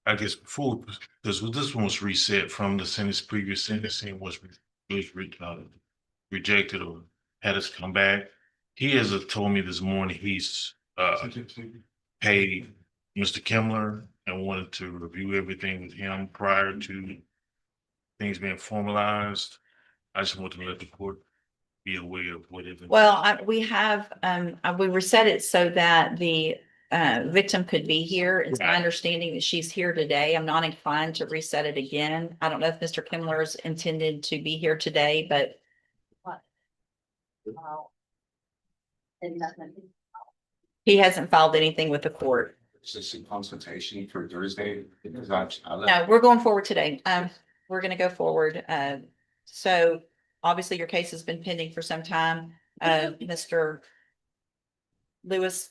I guess before, because this one was reset from the previous sentencing rejected or had us come back. He has told me this morning he's paid Mr. Kimler and wanted to review everything with him prior to things being formalized. I just want to let the court be aware of whatever. Well, we reset it so that the victim could be here. It's my understanding that she's here today. I'm not inclined to reset it again. I don't know if Mr. Kimler's intended to be here today, but he hasn't filed anything with the court. Is this a consultation for Thursday? Because No, we're going forward today. We're gonna go forward. So obviously your case has been pending for some time. Mr. Lewis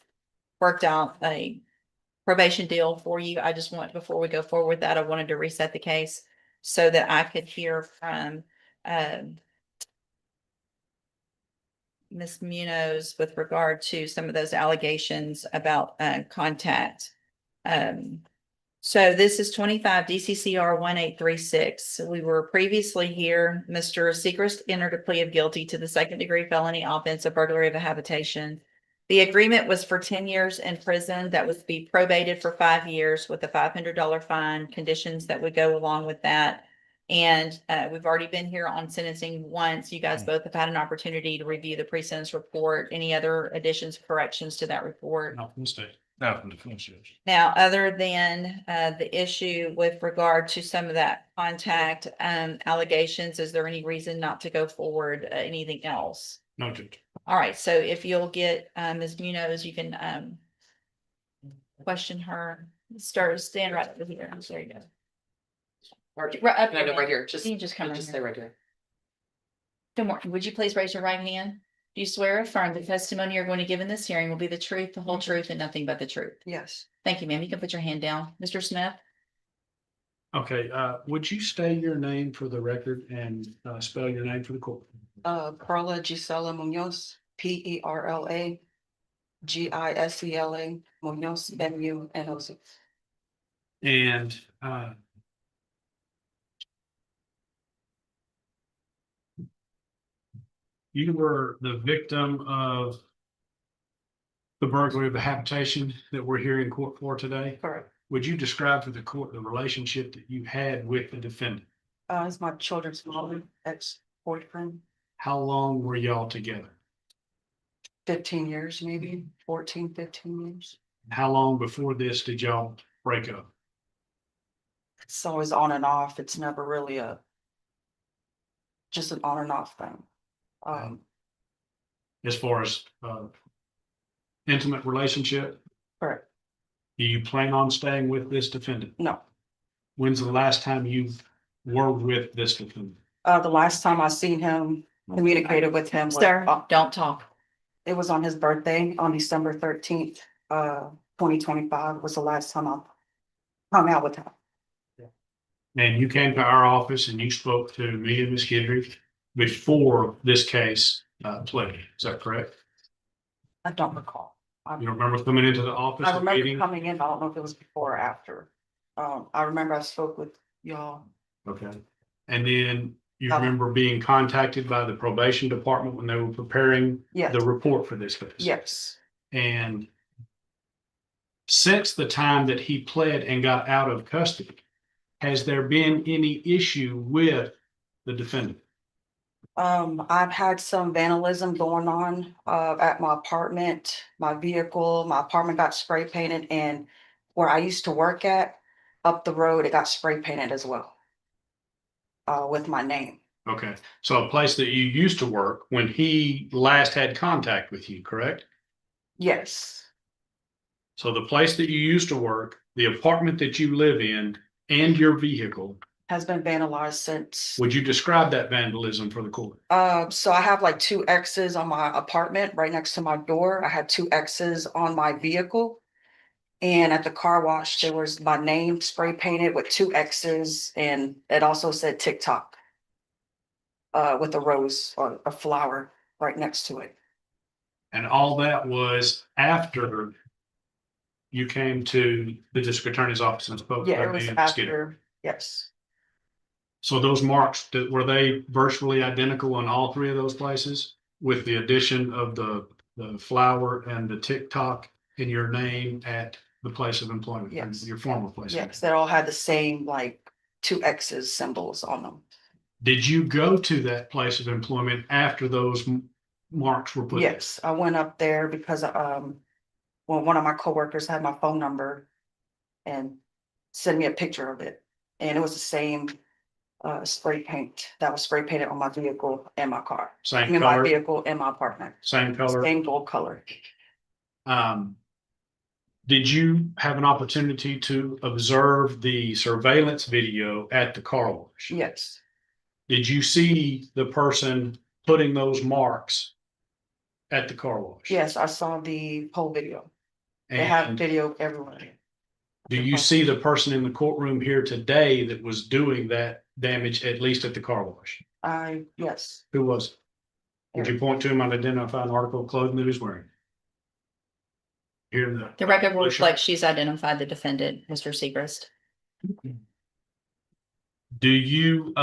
worked out a probation deal for you. I just want, before we go forward with that, I wanted to reset the case so that I could hear from Ms. Munoz with regard to some of those allegations about contact. So this is 25 DCCR 1836. We were previously here. Mr. Segrist entered a plea of guilty to the second-degree felony offense of burglary of a habitation. The agreement was for 10 years in prison that was to be probated for 5 years with a $500 fine, conditions that would go along with that. And we've already been here on sentencing once. You guys both have had an opportunity to review the pre-sentence report. Any other additions, corrections to that report? Not from the state, not from the defense judge. Now, other than the issue with regard to some of that contact allegations, is there any reason not to go forward? Anything else? Noted. All right, so if you'll get Ms. Munoz, you can question her. Stand right over here. There you go. Right up No, right here. Just, You can just come just right stay here. right here. Good morning. Would you please raise your right hand? Do you swear or affirm the testimony you're going to give in this hearing will be the truth, the whole truth, and nothing but the truth? Yes. Thank you, ma'am. You can put your hand down. Mr. Smith? Okay, would you state your name for the record and spell your name for the court? Carla Gisela Munoz, Perla Gisela Munoz, Munoz. And you were the victim of the burglary of the habitation that we're here in court for today. Correct. Would you describe to the court the relationship that you had with the defendant? It's my children's mother, ex-boyfriend, How long were y'all together? 15 years, maybe 14, 15 years. How long before this did y'all break up? It's always on and off. It's never really just an on and off thing. As far as intimate relationship, Correct. do you plan on staying with this defendant? No. When's the last time you were with this defendant? The last time I seen him, communicated with him. Sir, don't talk. It was on his birthday on December 13th, 2025 was the last time I hung out with him. And you came to our office and you spoke to me and Ms. Gidry before this case played. Is that correct? I don't recall. You don't remember coming into the office I and remember meeting? coming in, I don't know if it was before or after. I remember I spoke with y'all. Okay. And then you remember being contacted by the probation department when they were preparing Yes. the report for this case? Yes. And since the time that he pled and got out of custody, has there been any issue with the defendant? I've had some vandalism going on at my apartment, my vehicle, my apartment got spray painted, and where I used to work at, up the road, it got spray painted as well. With my name. Okay, so a place that you used to work when he last had contact with you, correct? Yes. So the place that you used to work, the apartment that you live in, and your vehicle, Has been vandalized since. would you describe that vandalism for the court? So I have like 2 X's on my apartment right next to my door. I had 2 X's on my vehicle. And at the car wash, there was my name spray painted with 2 X's, and it also said TikTok. With a rose or a flower right next to it. And all that was after you came to the district attorney's office and spoke. Yeah, to it was me and Ms. Giddey. after, yes, So those marks, were they virtually identical in all three of those places? With the addition of the flower and the TikTok in your name at the place of employment? Yes. Your former place? yes, they all had the same like two X's symbols on them. Did you go to that place of employment after those marks were put? Yes, I went up there because well, one of my coworkers had my phone number and sent me a picture of it. And it was the same spray paint that was spray painted on my vehicle and my car. I Same mean, my color, vehicle and my apartment, same color? same gold color. Did you have an opportunity to observe the surveillance video at the car wash? Yes, Did you see the person putting those marks at the car wash? yes, I saw the whole video. They have And video everywhere. do you see the person in the courtroom here today that was doing that damage, at least at the car wash? Yes. Who was it? Would you point to him and identify an article of clothing that he's wearing? Here The record will reflect she's identified the defendant, Mr. Segrist. Do you,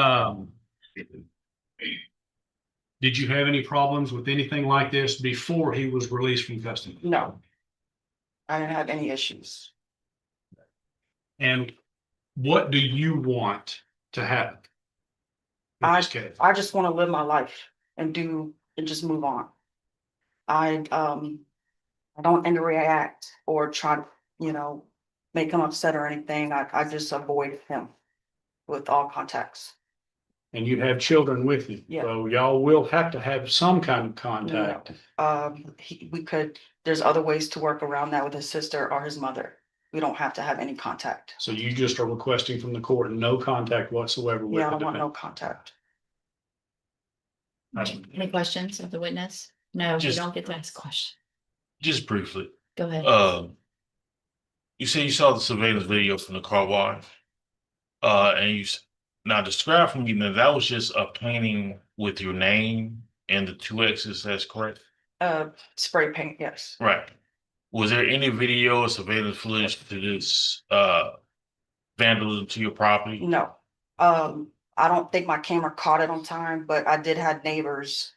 did you have any problems with anything like this before he was released from custody? No. I didn't have any issues. And what do you want to happen? in this case? I just want to live my life and just move on. I don't interact or try to, make him upset or anything. I just avoid him with all contacts. And you have children with you. Yeah. So y'all will have to have some kind of contact. There's other ways to work around that with his sister or his mother. We don't have to have any contact. So you just are requesting from the court no contact whatsoever with Yeah, I the don't want no defendant. contact. Any questions of the witness? No, you Just- don't get to ask questions. Just briefly, Go ahead. you say you saw the surveillance video from the car wash. And now describe for me that was just a painting with your name and the two X's, that's correct? Spray paint, yes. Right. Was there any video or surveillance footage to this vandalism to your property? No. I don't think my camera caught it on time, but I did have neighbors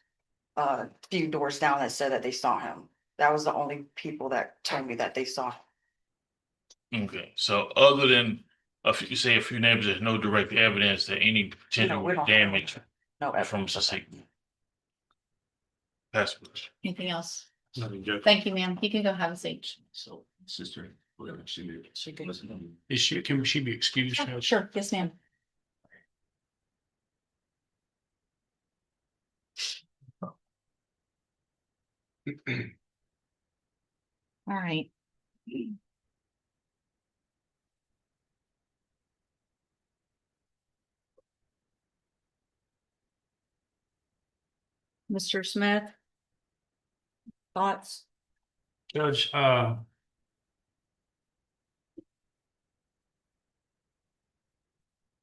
a few doors down that said that they saw him. That was the only people that told me that they saw him. Okay, so other than a few neighbors, there's no direct evidence that any No, potential we don't have damage No from evidence of that. Cecilia. That's what. Anything else? Nothing, Judge. Thank you, ma'am. You can go have a seat. So, sister, whatever she did. She did. Can she be excused? Judge? Sure, yes, ma'am. All right. Mr. Smith? Thoughts? Judge,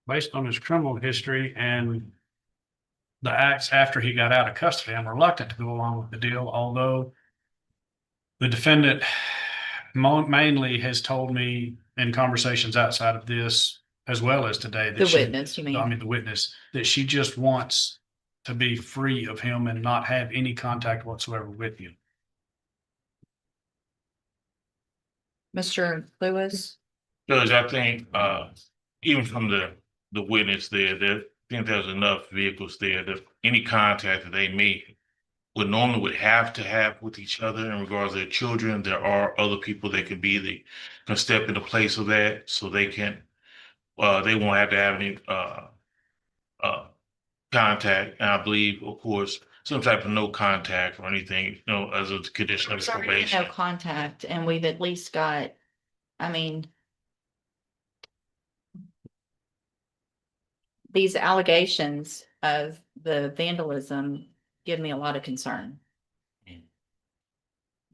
based on his criminal history and the acts after he got out of custody, I'm reluctant to go along with the deal, although the defendant mainly has told me in conversations outside of this, as well as today, that The witness, you mean? I mean, the witness, that she just wants to be free of him and not have any contact whatsoever with you. Mr. Lewis? Judge, I think, even from the witness there, I think there's enough vehicles there that any contact that they make would have to have with each other in regards to their children. There are other people that could can step into place of that, so they won't have to have any, contact. And I believe, of course, some type of no contact or anything, as a condition of There's already probation. no contact, and we've at least got, I mean, these allegations of the vandalism give me a lot of concern.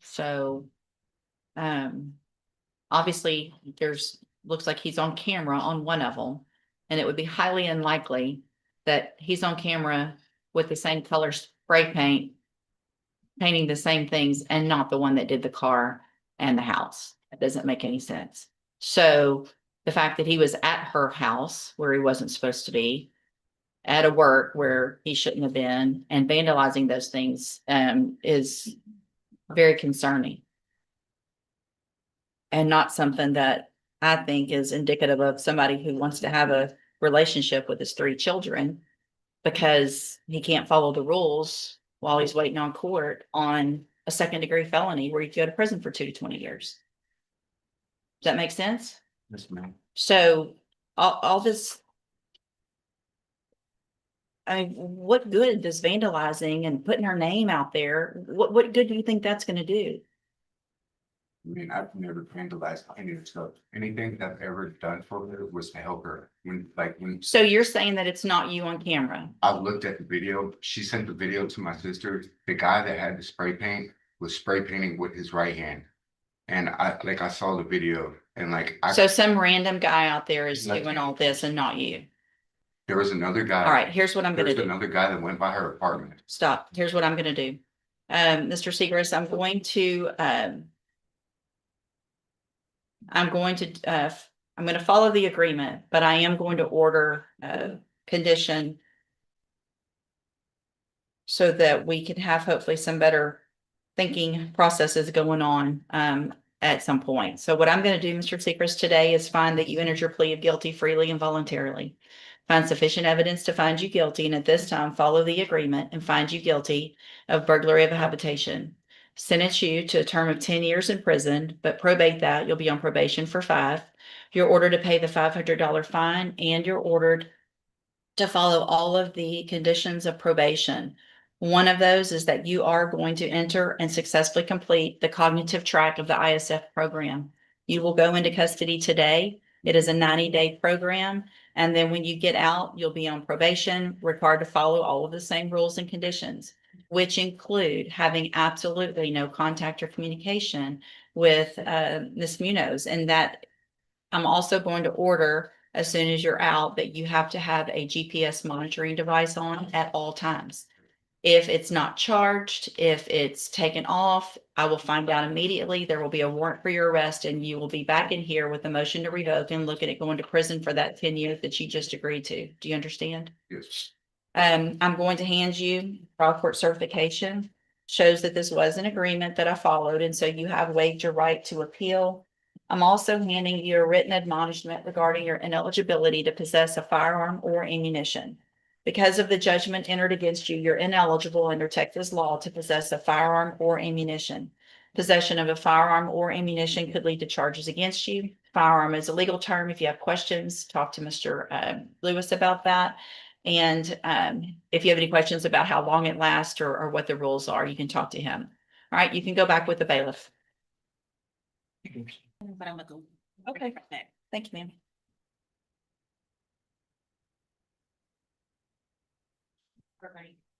So, obviously, looks like he's on camera on one of them, and it would be highly unlikely that he's on camera with the same color spray paint, painting the same things, and not the one that did the car and the house. That doesn't make any sense. So the fact that he was at her house where he wasn't supposed to be, at a work where he shouldn't have been, and vandalizing those things, is very concerning. And not something that I think is indicative of somebody who wants to have a relationship with his 3 children, because he can't follow the rules while he's waiting on court on a 2nd-degree felony where you go to prison for 2 to 20 years. Does that make sense? Yes, ma'am. So all this. I mean, what good does vandalizing and putting her name out there, what good do you think that's gonna do? I mean, I've never vandalized any of the stuff. Anything that I've ever done for her was to help her. When So you're saying that it's not you on camera? I looked at the video, she sent the video to my sister. The guy that had the spray paint was spray painting with his right hand. And I saw the video and So some random guy out there is Like- doing all this and not you. there was another guy. All right, here's what I'm gonna There's do. another guy that went by her apartment. Stop. Here's what I'm gonna do. Mr. Segrist, I'm gonna follow the agreement, but I am going to order a condition so that we can have hopefully some better thinking processes going on, at some point. So what I'm gonna do, Mr. Segrist, today is find that you entered your plea of guilty freely and voluntarily. Find sufficient evidence to find you guilty, and at this time, follow the agreement and find you guilty of burglary of a habitation. Sentence you to a term of 10 years in prison, but probate that, you'll be on probation for 5. You're ordered to pay the $500 fine, and you're ordered to follow all of the conditions of probation. One of those is that you are going to enter and successfully complete the cognitive track of the ISF program. You will go into custody today. It is a 90-day program. And then when you get out, you'll be on probation, required to follow all of the same rules and conditions, which include having absolutely no contact or communication with Ms. Munoz. And that I'm also going to order, as soon as you're out, that you have to have a GPS monitoring device on at all times. If it's not charged, if it's taken off, I will find out immediately. There will be a warrant for your arrest, and you will be back in here with a motion to revoke and looking at going to prison for that 10 years that you just agreed to. Do you understand? Yes. I'm going to hand you trial court certification. Shows that this was an agreement that I followed, and so you have waived your right to appeal. I'm also handing you a written admonishment regarding your ineligibility to possess a firearm or ammunition. Because of the judgment entered against you, you're ineligible under Texas law to possess a firearm or ammunition. Possession of a firearm or ammunition could lead to charges against you. Firearm is a legal term. If you have questions, talk to Mr. Lewis about that. And if you have any questions about how long it lasts or what the rules are, you can talk to him. All right, you can go back with the bailiff. But I'm gonna go. Okay. Thank you, ma'am.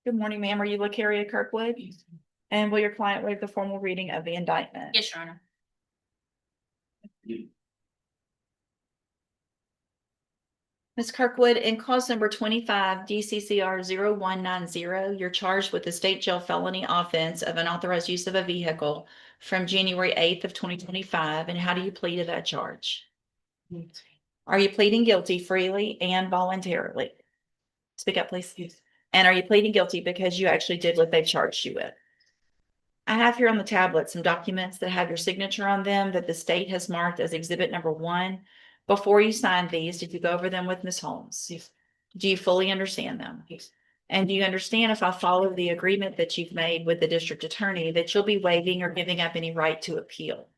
Good morning, ma'am. Are you LaCaria Kirkwood? And will your client waive the formal reading of the indictment? Yes, Your Honor. Ms. Kirkwood, in cause number 25 DCCR 0190, you're charged with the state jail felony offense of unauthorized use of a vehicle from January 8th of 2025. And how do you plead to that charge? Are you pleading guilty freely and voluntarily? Speak up, please. And are you pleading guilty because you actually did what they charged you with? I have here on the tablet some documents that have your signature on them that the state has marked as exhibit number 1. Before you signed these, did you go over them with Ms. Holmes? Do you fully understand them? And do you understand, if I follow the agreement that you've made with the district attorney, that you'll be waiving or giving up any right to appeal?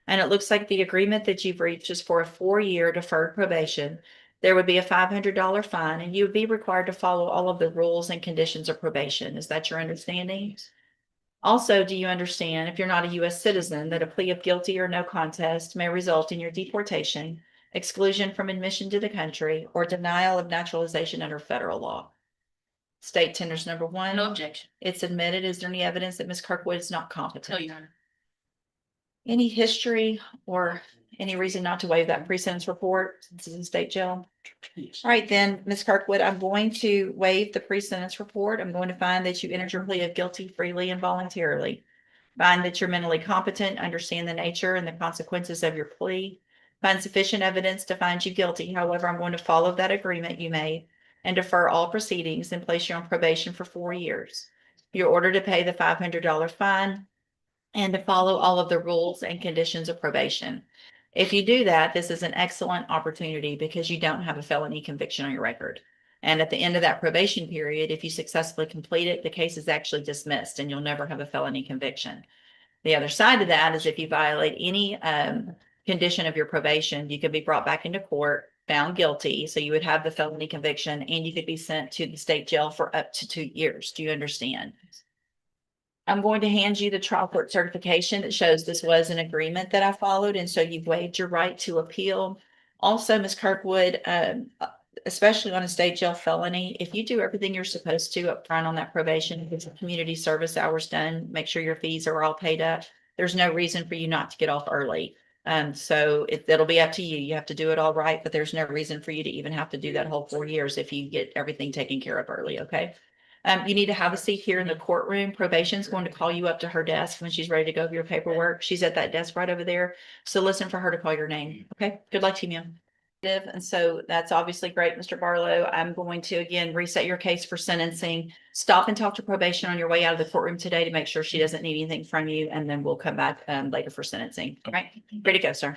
And it looks like the agreement that you've reached is for a 4-year deferred probation. There would be a $500 fine, and you would be required to follow all of the rules and conditions of probation. Is that your understanding? Also, do you understand, if you're not a U.S. citizen, that a plea of guilty or no contest may result in your deportation, exclusion from admission to the country, or denial of naturalization under federal law? State tenders number 1. No objection. It's admitted. Is there any evidence that Ms. Kirkwood is not No, competent? Your Honor. Any history or any reason not to waive that pre-sentence report since it's in state jail? All right, then, Ms. Kirkwood, I'm going to waive the pre-sentence report. I'm going to find that you entered your plea of guilty freely and voluntarily. Find that you're mentally competent, understand the nature and the consequences of your plea. Find sufficient evidence to find you guilty. However, I'm going to follow that agreement you made and defer all proceedings and place you on probation for 4 years. You're ordered to pay the $500 fine and to follow all of the rules and conditions of probation. If you do that, this is an excellent opportunity because you don't have a felony conviction on your record. And at the end of that probation period, if you successfully complete it, the case is actually dismissed and you'll never have a felony conviction. The other side of that is if you violate any condition of your probation, you could be brought back into court, found guilty. So you would have the felony conviction and you could be sent to the state jail for up to 2 years. Do you understand? I'm going to hand you the trial court certification that shows this was an agreement that I followed. And so you've waived your right to appeal. Also, Ms. Kirkwood, especially on a state jail felony, if you do everything you're supposed to up front on that probation, get some community service hours done, make sure your fees are all paid up, there's no reason for you not to get off early. So it'll be up to you. You have to do it all right, but there's no reason for you to even have to do that whole 4 years if you get everything taken care of early, okay? You need to have a seat here in the courtroom. Probation's going to call you up to her desk when she's ready to go over your paperwork. She's at that desk right over there. So listen for her to call your name, okay? Good luck to you, ma'am. And so that's obviously great, Mr. Barlow. I'm going to again reset your case for sentencing. Stop and talk to probation on your way out of the courtroom today to make sure she doesn't need anything from you, and then we'll come back later for sentencing. All right, ready to go, sir.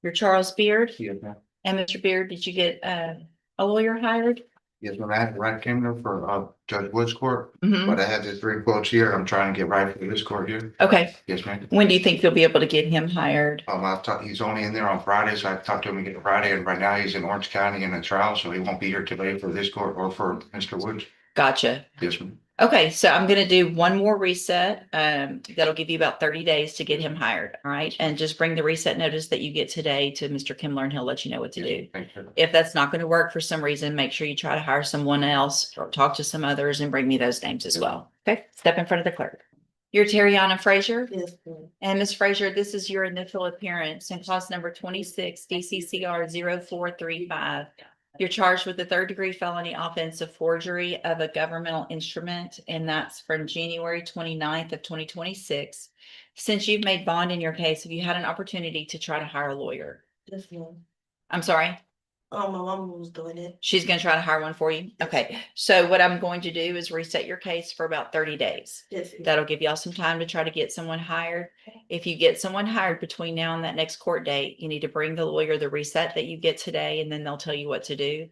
You're Charles Beard. Yes, ma'am. And Mr. Beard, did you get a lawyer hired? Yes, ma'am. I had to write Kimler for Judge Wood's court, Mhm. but I had the 3 quotes here. I'm trying to get right for this court here. Okay, Yes, ma'am. when do you think you'll be able to get him hired? I've talked, he's only in there on Friday, so I talked to him again Friday, and right now he's in Orange County in a trial, so he won't be here today for this court or for Mr. Woods. Gotcha. Yes, ma'am. Okay, so I'm gonna do one more reset. That'll give you about 30 days to get him hired, all right? And just bring the reset notice that you get today to Mr. Kimler and he'll let you know what to do. Thank you. If that's not gonna work for some reason, make sure you try to hire someone else or talk to some others and bring me those names as well. Okay, step in front of the clerk. You're Terriana Frazier? Yes, ma'am. And Ms. Frazier, this is your initial appearance in clause number 26, DCCR 0435. You're charged with a 3rd-degree felony offense of forgery of a governmental instrument, and that's from January 29th of 2026. Since you've made bond in your case, have you had an opportunity to try to hire a lawyer? Yes, ma'am. I'm sorry, My mom was doing it. she's gonna try to hire one for you? Okay, so what I'm going to do is reset your case for about 30 days. Yes. ma'am. That'll give y'all some time to try to get someone hired. If you get someone hired between now and that next court date, you need to bring the lawyer the reset that you get today, and then they'll tell you what to do.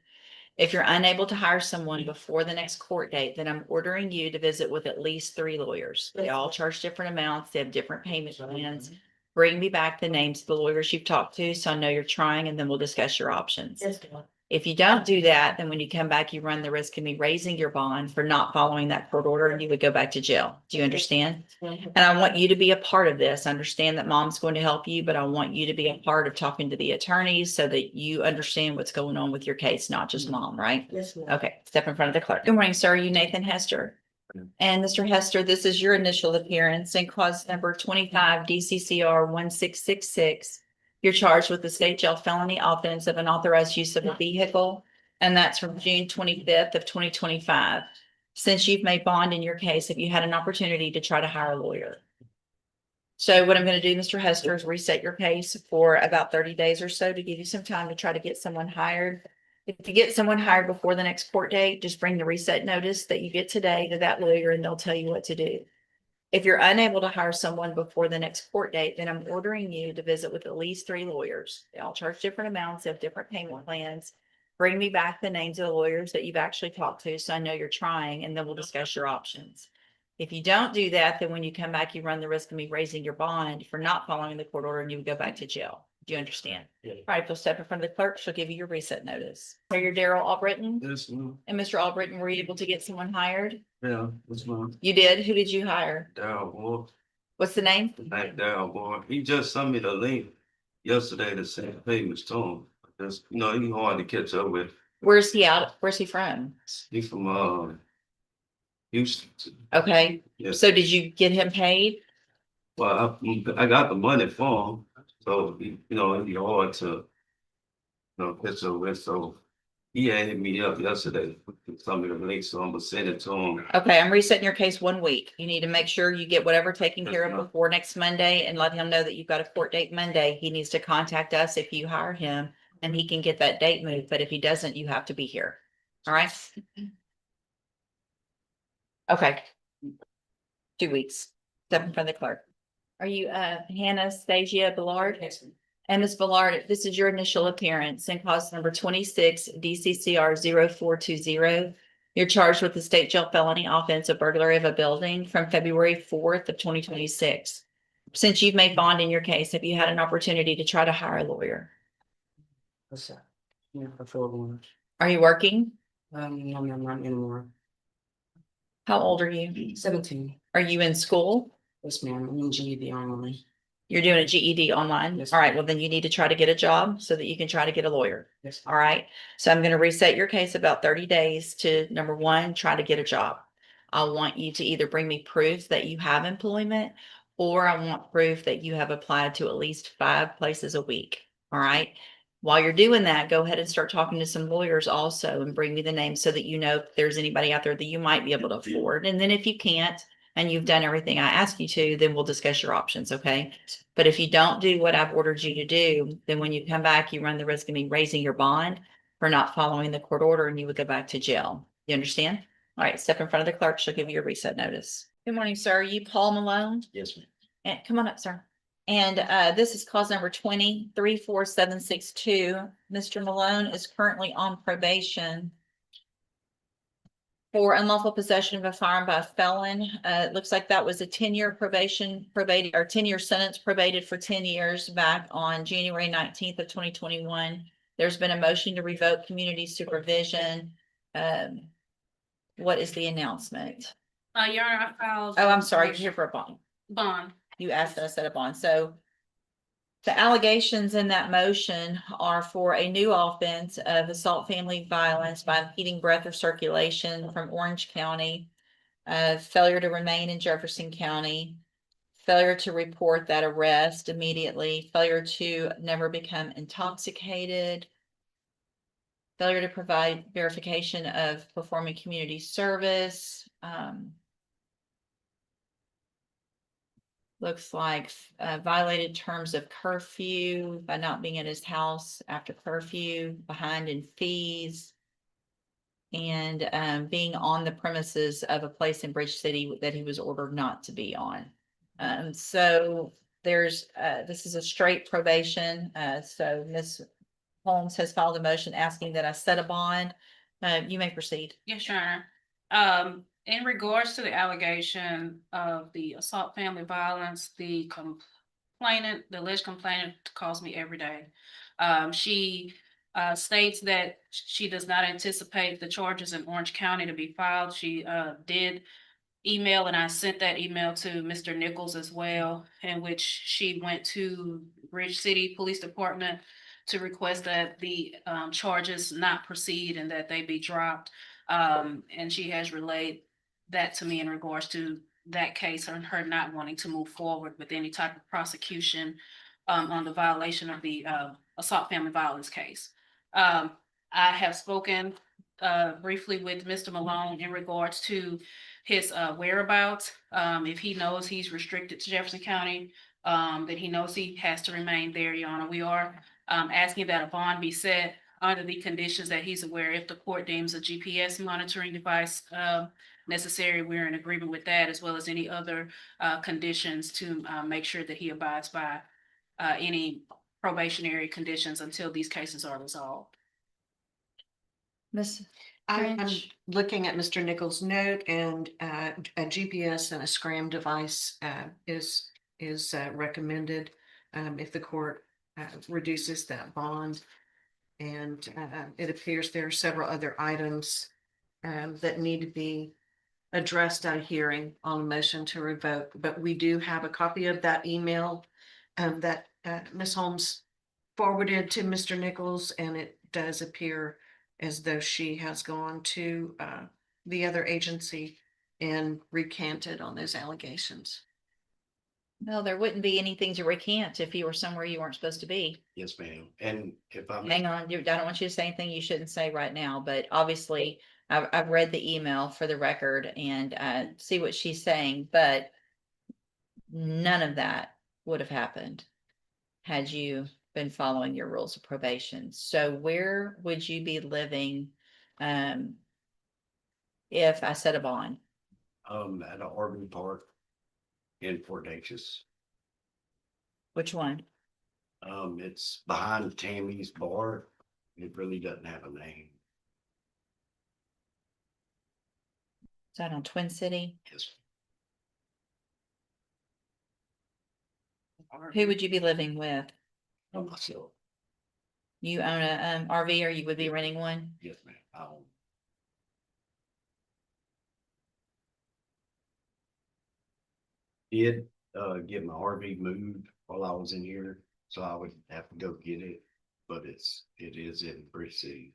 If you're unable to hire someone before the next court date, then I'm ordering you to visit with at least 3 lawyers. They all charge different amounts. They have different payment plans. Bring me back the names of the lawyers you've talked to, so I know you're trying, and then we'll discuss your options. Yes, ma'am. If you don't do that, then when you come back, you run the risk of me raising your bond for not following that court order, and you would go back to jail. Do you understand? And I want you to be a part of this. Understand that mom's going to help you, but I want you to be a part of talking to the attorneys so that you understand what's going on with your case, not just mom, right? Yes, ma'am. Okay, step in front of the clerk. Good morning, sir. Are you Nathan Hester? And Mr. Hester, this is your initial appearance in clause number 25 DCCR 1666. You're charged with the state jail felony offense of unauthorized use of a vehicle, and that's from June 25th of 2025. Since you've made bond in your case, have you had an opportunity to try to hire a lawyer? So what I'm going to do, Mr. Hester, is reset your case for about 30 days or so to give you some time to try to get someone hired. If you get someone hired before the next court date, just bring the reset notice that you get today to that lawyer and they'll tell you what to do. If you're unable to hire someone before the next court date, then I'm ordering you to visit with at least 3 lawyers. They all charge different amounts, they have different payment plans. Bring me back the names of the lawyers that you've actually talked to, so I know you're trying, and then we'll discuss your options. If you don't do that, then when you come back, you run the risk of me raising your bond for not following the court order, and you would go back to jail. Do you understand? Yeah. All right, if you'll step in front of the clerk, she'll give you your reset notice. So you're Daryl Albritton, Yes, ma'am. and Mr. Albritton, were you able to get someone hired? Yeah, that's ma'am. You did? Who did you hire? Down boy, What's the name? like down boy. He just sent me the link yesterday to send payments to him. Just, he hard to catch up with. Where's he out? Where's he from? He from Houston. Okay, Yes. so did you get him paid? Well, I got the money for him, so he hard to catch up with. So He had hit me up yesterday, some of the links, so I'm gonna send it to him. Okay, I'm resetting your case 1 week. You need to make sure you get whatever taken care of Yes, ma'am. before next Monday and let him know that you've got a court date Monday. He needs to contact us if you hire him and he can get that date moved, but if he doesn't, you have to be here. All right? Okay. 2 weeks. Step in front of the clerk. Are you Hannah Stasia Ballard? And Ms. Ballard, this is your initial appearance in cause number 26 DCCR 0420. You're charged with the state jail felony offense of burglary of a building from February 4th of 2026. Since you've made bond in your case, have you had an opportunity to try to hire a lawyer? What's that? Yeah, for 4 months. Are you working? No, I'm not anymore. How old are you? 17. Are you in school? Yes, ma'am. I'm in GED online. You're doing a GED online? Yes. All right, well, then you need to try to get a job so that you can try to get a lawyer. Yes. All right, so I'm gonna reset your case about 30 days to number one, try to get a job. I want you to either bring me proof that you have employment, or I want proof that you have applied to at least 5 places a week. All right. While you're doing that, go ahead and start talking to some lawyers also and bring me the names so that you know if there's anybody out there that you might be able to afford. And then if you can't, and you've done everything I ask you to, then we'll discuss your options, okay? But if you don't do what I've ordered you to do, then when you come back, you run the risk of me raising your bond for not following the court order and you would go back to jail. You understand? All right, step in front of the clerk. She'll give you a reset notice. Good morning, sir. Are you Paul Malone? Yes, ma'am. And come on up, sir. And this is cause number 20-34762. Mr. Malone is currently on probation for unlawful possession of a firearm by a felon. It looks like that was a 10-year probation probated or 10-year sentence probated for 10 years back on January 19th of 2021. There's been a motion to revoke community supervision. What is the announcement? Your Honor, I filed. Oh, I'm sorry, you're here for a bond. Bond. You asked us to set a bond. So the allegations in that motion are for a new offense of assault family violence by impeding breath or circulation from Orange County, failure to remain in Jefferson County, failure to report that arrest immediately, failure to never become intoxicated, failure to provide verification of performing community service, looks like violated terms of curfew by not being at his house after curfew, behind in fees, and being on the premises of a place in Bridge City that he was ordered not to be on. So there's this is a straight probation. So Ms. Holmes has filed a motion asking that I set a bond. You may proceed. Yes, Your Honor. In regards to the allegation of the assault family violence, the alleged complainant calls me every day. She states that she does not anticipate the charges in Orange County to be filed. She did email, and I sent that email to Mr. Nichols as well, in which she went to Bridge City Police Department to request that the charges not proceed and that they be dropped. And she has relayed that to me in regards to that case and her not wanting to move forward with any type of prosecution on the violation of the assault family violence case. I have spoken briefly with Mr. Malone in regards to his whereabouts. If he knows he's restricted to Jefferson County, that he knows he has to remain there, Your Honor. We are asking that a bond be set under the conditions that he's aware. If the court deems a GPS monitoring device necessary, we're in agreement with that, as well as any other conditions to make sure that he abides by any probationary conditions until these cases are resolved. Miss I'm French? looking at Mr. Nichols' note, and a GPS and a SCRAM device is recommended if the court reduces that bond. And it appears there are several other items that need to be addressed at a hearing on a motion to revoke. But we do have a copy of that email that Ms. Holmes forwarded to Mr. Nichols, and it does appear as though she has gone to the other agency and recanted on those allegations. No, there wouldn't be anything to recant if you were somewhere you weren't supposed to be. Yes, ma'am. And if I'm. Hang on, I don't want you to say anything you shouldn't say right now, but obviously I've read the email for the record and see what she's saying, but none of that would have happened had you been following your rules of probation. So where would you be living if I set a bond? At an RV park in Fort Dix. Which one? It's behind Tammy's bar. It really doesn't have a name. Is that on Twin City? Yes. Who would you be living with? Myself. You own a RV or you would be renting one? Yes, ma'am. Did get my RV moved while I was in here, so I would have to go get it, but it is in Bridge City.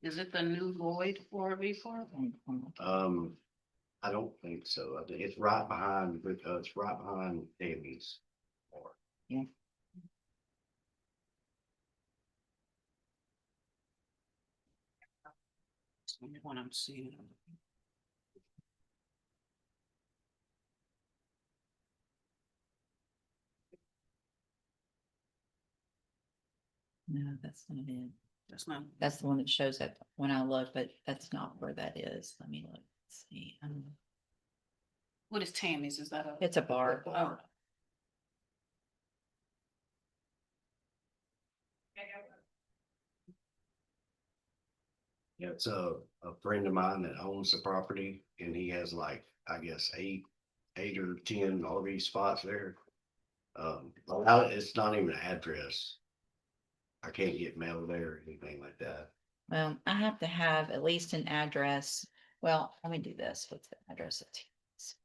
Is it the new Lloyd RV park? I don't think so. I think it's right behind, it's right behind Tammy's bar. Yeah. That's the only one I'm seeing. No, that's not it. That's not. That's the one that shows up when I look, but that's not where that is. Let me look, let's see. What is Tammy's? Is that a? It's a bar. Oh. Yeah, it's a friend of mine that owns the property and he has like, I guess, eight or 10 RV spots there. It's not even an address. I can't get mail there or anything like that. Well, I have to have at least an address. Well, let me do this. What's the address of Tammy's?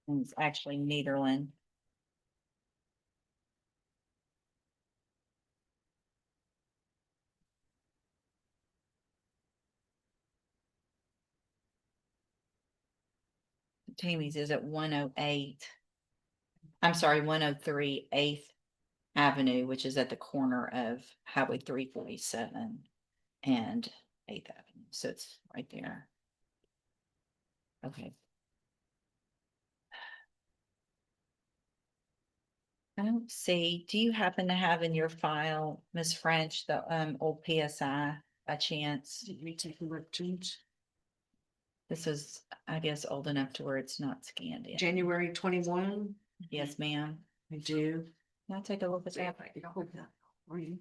And it's actually Nederland. Tammy's is at 108. I'm sorry, 103 8th Avenue, which is at the corner of Highway 347 and 8th Avenue. So it's right there. Okay. I don't see, do you happen to have in your file, Ms. French, the old PSI by chance? Did we take a look, James? This is, I guess, old enough to where it's not scanned in. January 21, Yes, ma'am. I do. Can I take a look at that? Are you?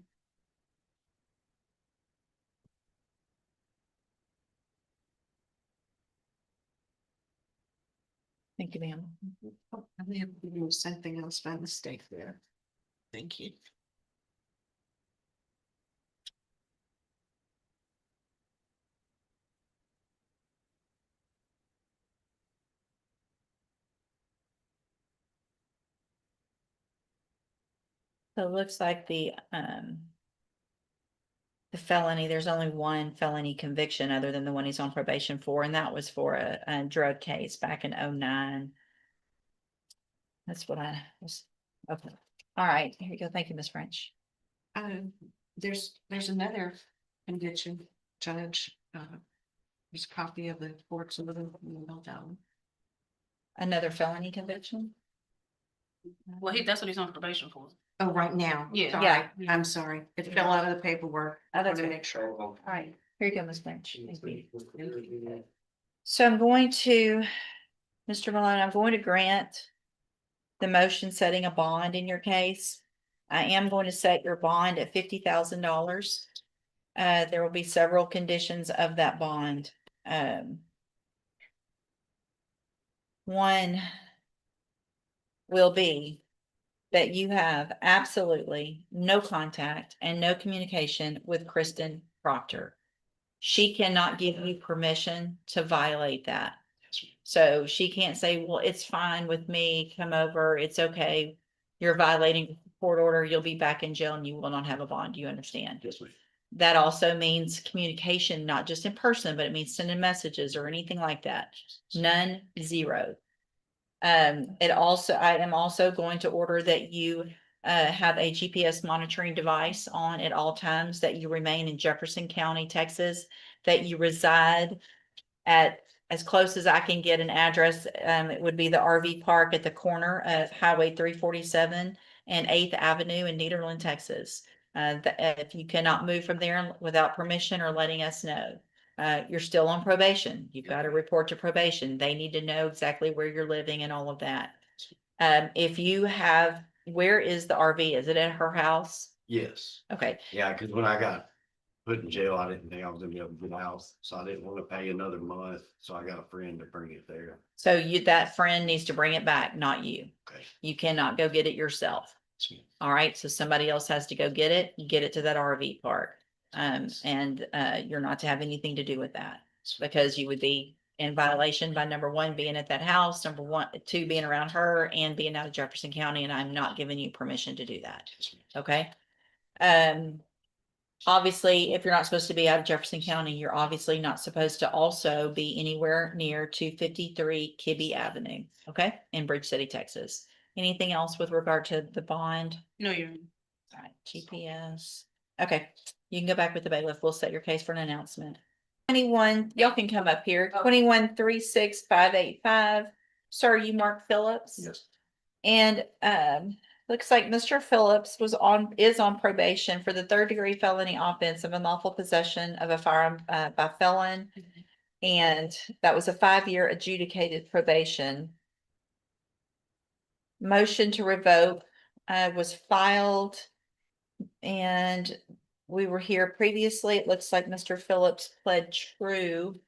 Thank you, ma'am. I may have given you something else by mistake there. Thank you. So it looks like the felony, there's only one felony conviction other than the one he's on probation for, and that was for a drug case back in 09. That's what I was, okay. All right, here you go. Thank you, Ms. French. There's another conviction, Judge. There's a copy of the court's order. Down. Another felony conviction? Well, that's what he's on probation for. Oh, right now. Yeah. Sorry. Yeah. I'm sorry. It fell out of the paperwork. Oh, that's I wanted to right. make sure. All right, here you go, Ms. French. Thank you. So I'm going to, Mr. Malone, I'm going to grant the motion setting a bond in your case. I am going to set your bond at $50,000. There will be several conditions of that bond. One will be that you have absolutely no contact and no communication with Kristen Proctor. She cannot give you permission to violate that. So she can't say, well, it's fine with me, come over, it's okay. You're violating court order, you'll be back in jail and you will not have a bond, you understand? Yes, ma'am. That also means communication, not just in person, but it means sending messages or anything like that. None, zero. I am also going to order that you have a GPS monitoring device on at all times, that you remain in Jefferson County, Texas, that you reside at, as close as I can get an address, it would be the RV park at the corner of Highway 347 and 8th Avenue in Nederland, Texas. If you cannot move from there without permission or letting us know, you're still on probation. You've got to report to probation. They need to know exactly where you're living and all of that. If you have, where is the RV? Is it at her house? Yes, Okay, yeah, cause when I got put in jail, I didn't think I was gonna be able to get out, so I didn't wanna pay another month, so I got a friend to bring it there. so that friend needs to bring it back, not you. Okay. You cannot go get it yourself. All right, so somebody else has to go get it, get it to that RV park. And you're not to have anything to do with that, because you would be in violation by number one, being at that house, number one, two, being around her, and being out of Jefferson County, and I'm not giving you permission to do that. Okay? Obviously, if you're not supposed to be out of Jefferson County, you're obviously not supposed to also be anywhere near 253 Kibbe Avenue, okay, in Bridge City, Texas. Anything else with regard to the bond? No, you're. All right, GPS. Okay, you can go back with the bailiff. We'll set your case for an announcement. 21, y'all can come up here. 21-36585. Sir, you Mark Phillips? Yes. And looks like Mr. Phillips is on probation for the 3rd-degree felony offense of unlawful possession of a firearm by felon. And that was a 5-year adjudicated probation. Motion to revoke was filed. And we were here previously. It looks like Mr. Phillips pled true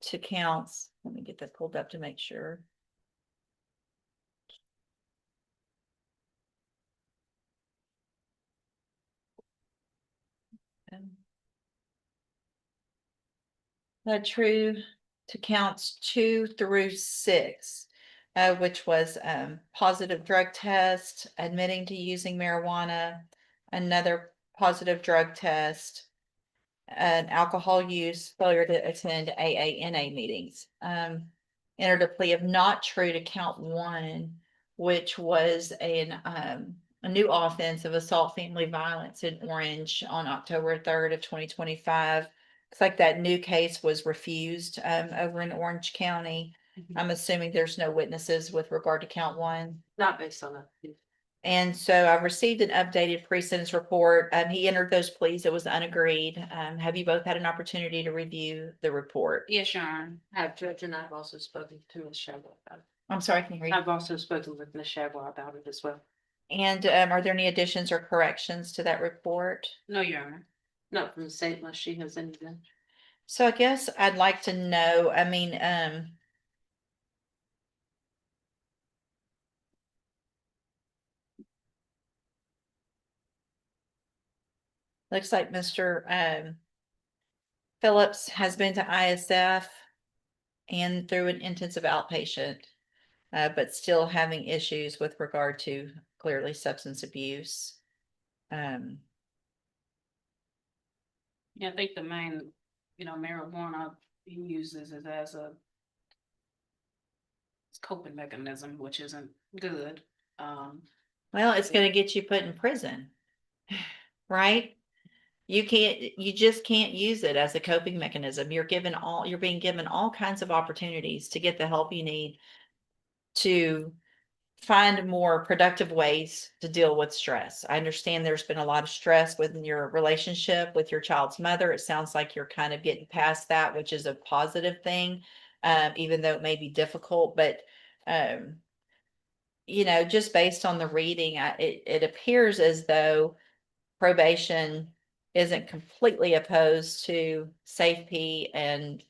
to counts. Let me get that pulled up to make sure. True to counts 2 through 6, which was positive drug test, admitting to using marijuana, another positive drug test, and alcohol use, failure to attend AANA meetings. Entered a plea of not true to count 1, which was a new offense of assault family violence in Orange on October 3rd of 2025. It's like that new case was refused over in Orange County. I'm assuming there's no witnesses with regard to count 1. Not based on that. And so I've received an updated pre-sentence report. He entered those pleas. It was unagreed. Have you both had an opportunity to review the report? Yes, Your Honor. Have Judge and I've also spoken to Ms. Shagwell about it. I'm sorry, can you hear you? I've also spoken with Ms. Shagwell about it as well. And are there any additions or corrections to that report? No, Your Honor. Not from the state unless she has anything. So I guess I'd like to know, looks like Mr. Phillips has been to ISF and through an intensive outpatient, but still having issues with regard to clearly substance abuse. Yeah, I think the main, marijuana he uses is as a coping mechanism, which isn't good. Well, it's gonna get you put in prison, right? You just can't use it as a coping mechanism. You're being given all kinds of opportunities to get the help you need to find more productive ways to deal with stress. I understand there's been a lot of stress within your relationship with your child's mother. It sounds like you're kind of getting past that, which is a positive thing, even though it may be difficult, but just based on the reading, it appears as though probation isn't completely opposed to safety and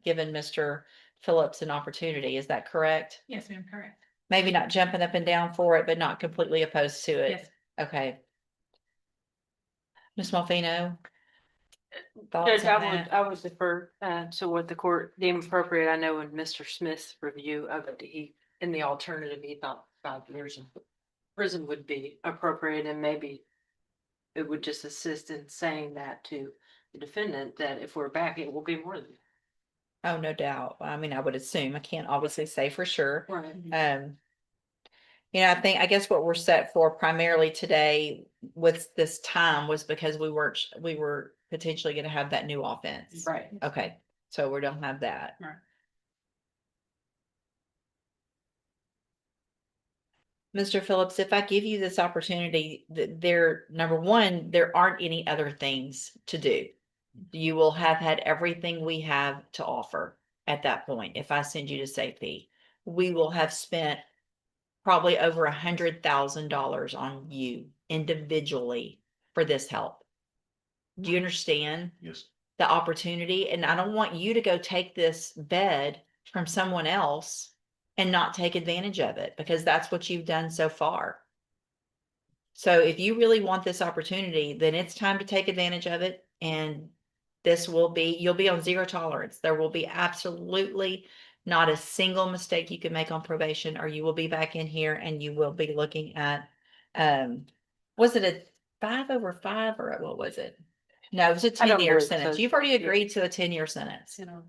giving Mr. Phillips an opportunity. Is that correct? Yes, ma'am, correct. Maybe not jumping up and down for it, but not completely opposed to it. Yes. Okay. Ms. Malfino? Thoughts Judge, on that? I would defer to what the court deemed appropriate. I know in Mr. Smith's review of it, in the alternative, he thought 5 years in prison would be appropriate and maybe it would just assist in saying that to the defendant, that if we're back, it will be more than. Oh, no doubt. I mean, I would assume, I can't obviously say for sure. Right. I guess what we're set for primarily today with this time was because we were potentially gonna have that new offense. Right. Okay, so we don't have that. Right. Mr. Phillips, if I give you this opportunity, number one, there aren't any other things to do. You will have had everything we have to offer at that point. If I send you to safety, we will have spent probably over $100,000 on you individually for this help. Do you understand Yes. the opportunity? And I don't want you to go take this bed from someone else and not take advantage of it, because that's what you've done so far. So if you really want this opportunity, then it's time to take advantage of it. And you'll be on zero tolerance. There will be absolutely not a single mistake you can make on probation, or you will be back in here and you will be looking at, was it a 5/5 or what was it? No, it was a I don't 10-year believe sentence. so. You've already agreed to a 10-year sentence. You know.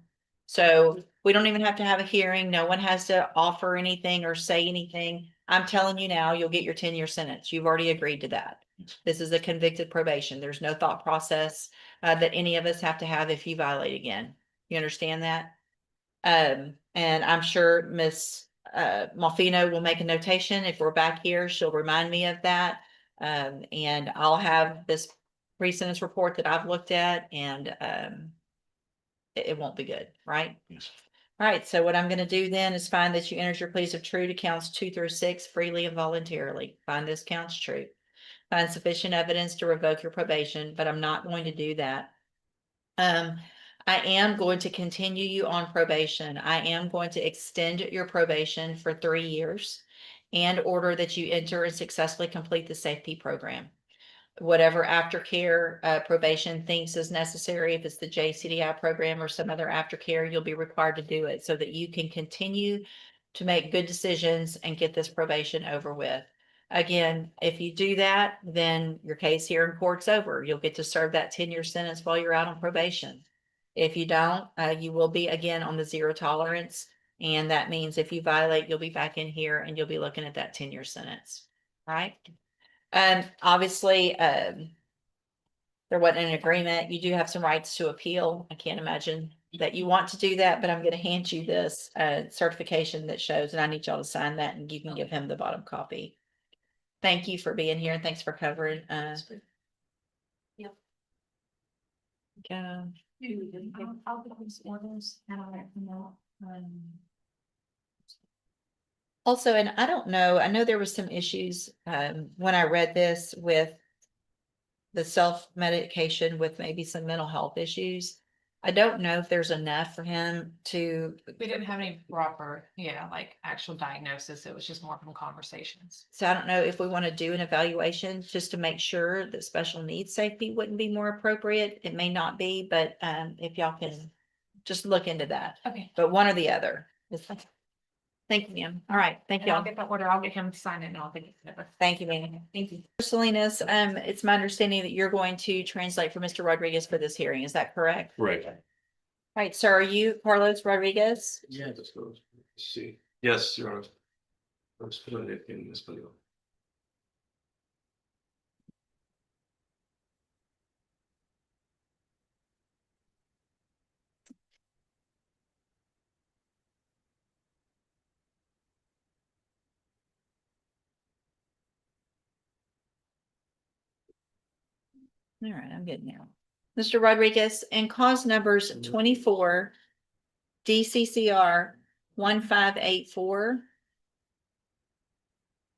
So we don't even have to have a hearing. No one has to offer anything or say anything. I'm telling you now, you'll get your 10-year sentence. You've already agreed to that. This is a convicted probation. There's no thought process that any of us have to have if you violate again. You understand that? And I'm sure Miss Malfino will make a notation. If we're back here, she'll remind me of that. And I'll have this pre-sentence report that I've looked at, and it won't be good, right? Yes. All right, so what I'm gonna do then is find that you entered your pleas of true to counts 2 through 6 freely and voluntarily. Find this counts true. Find sufficient evidence to revoke your probation, but I'm not going to do that. I am going to continue you on probation. I am going to extend your probation for 3 years and order that you enter and successfully complete the safety program. Whatever aftercare probation thinks is necessary, if it's the JCDI program or some other aftercare, you'll be required to do it so that you can continue to make good decisions and get this probation over with. Again, if you do that, then your case here in court's over. You'll get to serve that 10-year sentence while you're out on probation. If you don't, you will be again on the zero tolerance. And that means if you violate, you'll be back in here and you'll be looking at that 10-year sentence, right? Obviously, there wasn't an agreement. You do have some rights to appeal. I can't imagine that you want to do that, but I'm going to hand you this certification that shows, and I need y'all to sign that, and you can give him the bottom copy. Thank you for being here, and thanks for covering. Yep. Go. I'll get these orders and I'll let you know. Also, and I don't know, I know there was some issues when I read this with the self-medication with maybe some mental health issues. I don't know if there's enough for him to, We didn't have any proper, like actual diagnosis. It was just more from conversations. so I don't know if we want to do an evaluation just to make sure that special needs safety wouldn't be more appropriate. It may not be, but if y'all can just look into that, Okay. but one or the other. Thank you, ma'am. All right, thank And I'll y'all. get that order. I'll get him to sign it and I'll think it's over. Thank you, ma'am. Thank you. Salinas, it's my understanding that you're going to translate for Mr. Rodriguez for this hearing. Is that correct? Right. Right, sir, are you Carlos Rodriguez? Yeah, let's go. See. Yes, Your Honor. Let's put it in this video. All right, I'm good now. Mr. Rodriguez, and cause numbers 24 DCCR 1584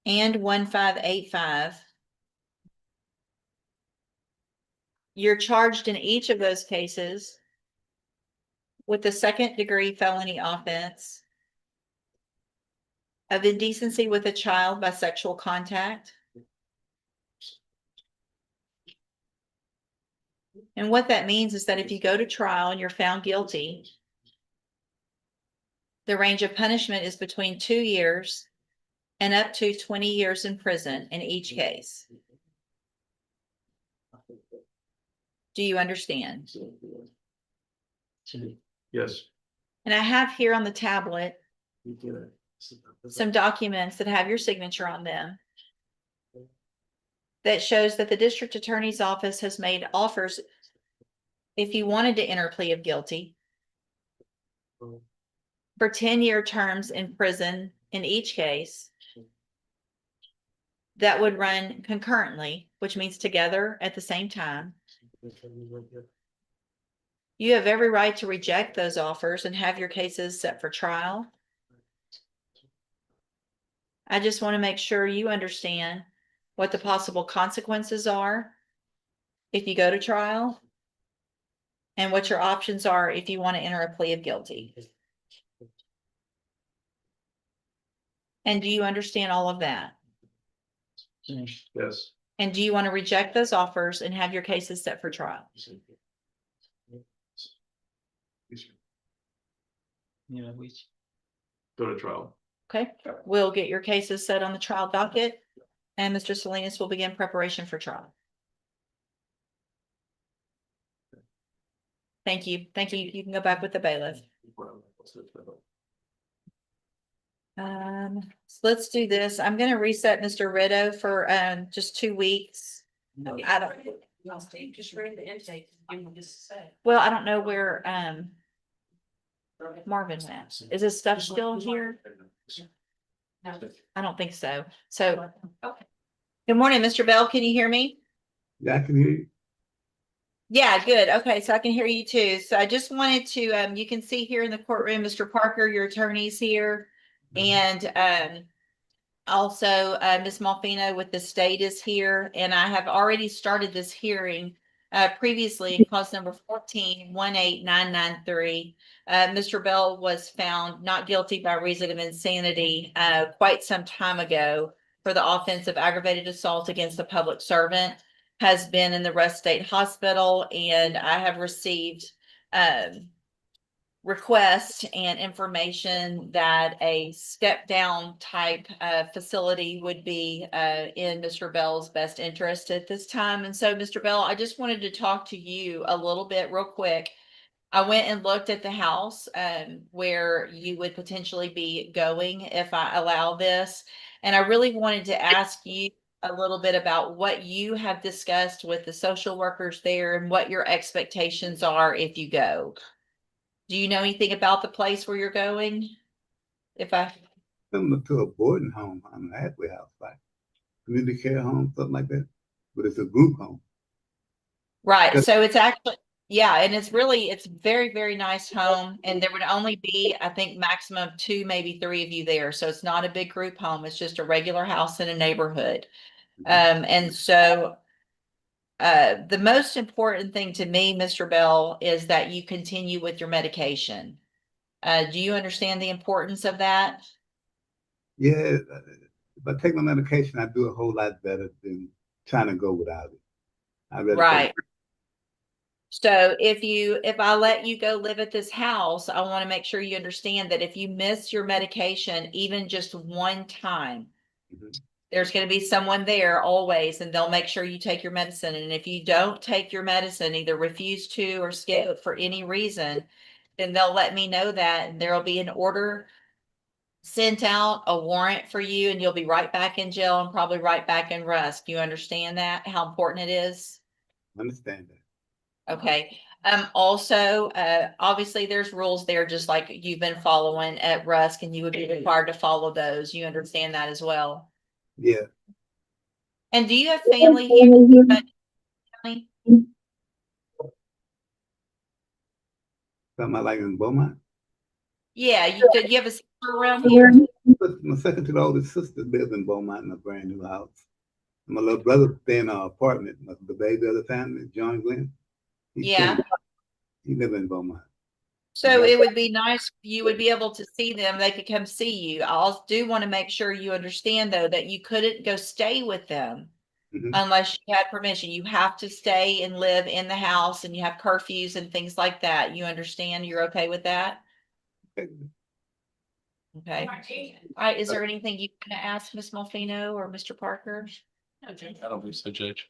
and 1585. You're charged in each of those cases with the second-degree felony offense of indecency with a child by sexual contact. And what that means is that if you go to trial and you're found guilty, the range of punishment is between 2 years and up to 20 years in prison in each case. Do you understand? Yes. And I have here on the tablet some documents that have your signature on them that shows that the district attorney's office has made offers if you wanted to enter a plea of guilty for 10-year terms in prison in each case that would run concurrently, which means together at the same time. You have every right to reject those offers and have your cases set for trial. I just want to make sure you understand what the possible consequences are if you go to trial and what your options are if you want to enter a plea of guilty. And do you understand all of that? Yes. And do you want to reject those offers and have your cases set for trial? Go to trial. Okay, we'll get your cases set on the trial docket and Mr. Salinas will begin preparation for trial. Thank you. Thank you. You can go back with the bailiff. So let's do this. I'm gonna reset Mr. Rideau for just 2 weeks. I don't, Just read the intake. well, I don't know where Marvin went. Is his stuff still here? I don't think so. So, good morning, Mr. Bell. Can you hear me? Yeah, I can hear you. Yeah, good. Okay, so I can hear you too. So I just wanted to, you can see here in the courtroom, Mr. Parker, your attorney's here. And also Ms. Malfino with the state is here. And I have already started this hearing previously, cause number 14-18993. Mr. Bell was found not guilty by reason of insanity quite some time ago for the offense of aggravated assault against a public servant. Has been in the Russ State Hospital, and I have received requests and information that a step down type facility would be in Mr. Bell's best interest at this time. And so, Mr. Bell, I just wanted to talk to you a little bit real quick. I went and looked at the house where you would potentially be going if I allow this. And I really wanted to ask you a little bit about what you have discussed with the social workers there and what your expectations are if you go. Do you know anything about the place where you're going? Similar to a boarding home, I'm a halfway house, like community care home, something like that. But it's a group home. Right. So it's actually, yeah, and it's very, very nice home. And there would only be, I think, maximum of 2, maybe 3 of you there. So it's not a big group home. It's just a regular house in a neighborhood. And so the most important thing to me, Mr. Bell, is that you continue with your medication. Do you understand the importance of that? Yeah, if I take my medication, I do a whole lot better than trying to go without it. Right. So if I let you go live at this house, I want to make sure you understand that if you miss your medication, even just one time, there's going to be someone there always, and they'll make sure you take your medicine. And if you don't take your medicine, either refuse to or skip it for any reason, then they'll let me know that, and there'll be an order sent out, a warrant for you, and you'll be right back in jail and probably right back in Rusk. You understand that, how important it is? I understand that. Okay. Also, obviously there's rules there, just like you've been following at Rusk, and you would be required to follow those. You understand that as well? Yeah. And do you have family here in the county? Something I like in Beaumont. Yeah, you have a sister around here? But my second to the oldest sister lives in Beaumont in a brand new house. My little brother stay in an apartment. The baby of the family, John Glenn. He live in Beaumont. So it would be nice if you would be able to see them. They could come see you. I do want to make sure you understand, though, that you couldn't go stay with them unless you had permission. You have to stay and live in the house, and you have curfews and things like that. You understand? You're okay with that? Okay. All right. Is there anything you can ask Ms. Malfino or Mr. Parker? I don't think so, Judge.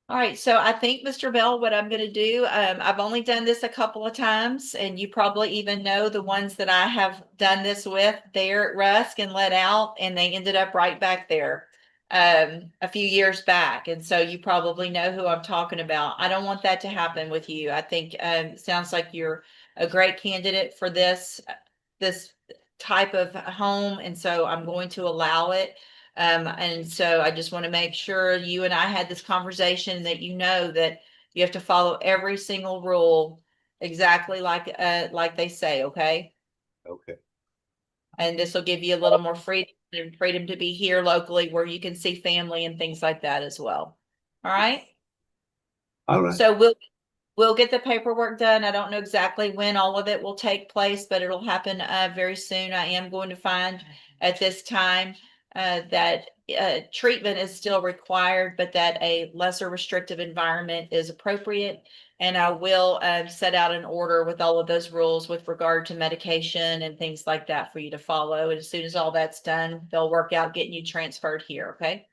All right, so I think, Mr. Bell, what I'm gonna do, I've only done this a couple of times, and you probably even know the ones that I have done this with there at Rusk and let out, and they ended up right back there a few years back. And so you probably know who I'm talking about. I don't want that to happen with you. I think it sounds like you're a great candidate for this type of home, and so I'm going to allow it. And so I just want to make sure you and I had this conversation, that you know that you have to follow every single rule exactly like they say, okay? Okay. And this will give you a little more freedom to be here locally where you can see family and things like that as well. All right? All right. So we'll get the paperwork done. I don't know exactly when all of it will take place, but it'll happen very soon. I am going to find at this time that treatment is still required, but that a lesser restrictive environment is appropriate. And I will set out an order with all of those rules with regard to medication and things like that for you to follow. And as soon as all that's done, they'll work out getting you transferred here. Okay?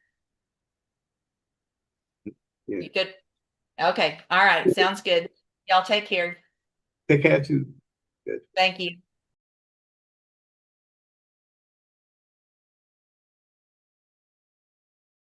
Yeah. You good? Okay. All right. Sounds good. Y'all take care. Take care too. Thank you.